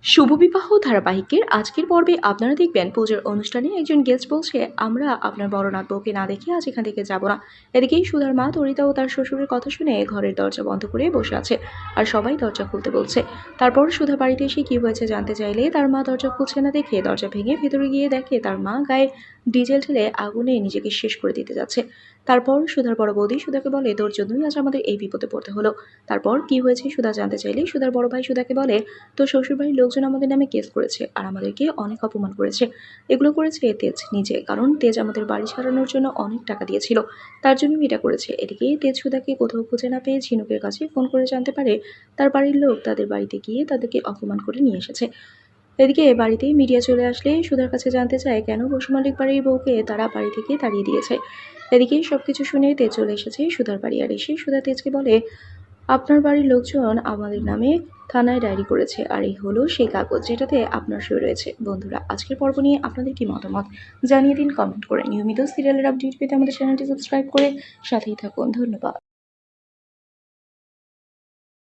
শুভবিবাহ ধারাবাহিকের আজকের পর্বে আপনারা দেখবেন পুজোর অনুষ্ঠানে একজন গেস্ট বলছে, আমরা আপনার বড় নাতবউকে না দেখে আজ এখান থেকে যাব না। এদিকেই সুধার মা তরিতা ও তার শ্বশুরের কথা শুনে ঘরের দরজা বন্ধ করে বসে আছে, আর সবাই দরজা খুলতে বলছে। তারপর সুধা বাড়িতে এসে কি হয়েছে জানতে চাইলে তার মা দরজা খুলছে না দেখে দরজা ভেঙে ভেতরে গিয়ে দেখে তার মা গায়ে ডিজেল ঢেলে আগুনে নিজেকে শেষ করে দিতে যাচ্ছে। তারপর সুধার বড় বৌদি সুধাকে বলে, তোর জন্যই আজ আমাদের এই বিপদে পড়তে হলো। তারপর কি হয়েছে সুধা জানতে চাইলে সুধার বড় ভাই সুধাকে বলে, তো শ্বশুরবাড়ির লোকজন আমাদের নামে কেস করেছে আর আমাদেরকে অনেক অপমান করেছে। এগুলো করেছে তেজ নিজে, কারণ তেজ আমাদের বাড়ি সারানোর জন্য অনেক টাকা দিয়েছিল, তার জন্য এটা করেছে। এদিকে তেজ সুধাকে কোথাও খুঁজে না পেয়ে ঝিনুকের কাছে ফোন করে জানতে পারে তার বাড়ির লোক তাদের বাড়িতে গিয়ে তাদেরকে অপমান করে নিয়ে এসেছে। এদিকে বাড়িতে মিডিয়া চলে আসলে সুধার কাছে জানতে চায় কেন বসুমালিক বাড়ির বউকে তারা বাড়ি থেকে তাড়িয়ে দিয়েছে। এদিকে সবকিছু শুনে তেজ চলে এসেছে সুধার বাড়ি, আর এসে সুধা তেজকে বলে, আপনার বাড়ির লোকজন আমাদের নামে থানায় ডায়েরি করেছে, আর এই হলো সেই কাগজ যেটাতে আপনার সই রয়েছে। বন্ধুরা, আজকের পর্ব নিয়ে আপনাদের কি মতামত জানিয়ে দিন কমেন্ট করে। নিয়মিত সিরিয়ালের আপডেট পেতে আমাদের চ্যানেলটি সাবস্ক্রাইব করে সাথেই থাকুন। ধন্যবাদ।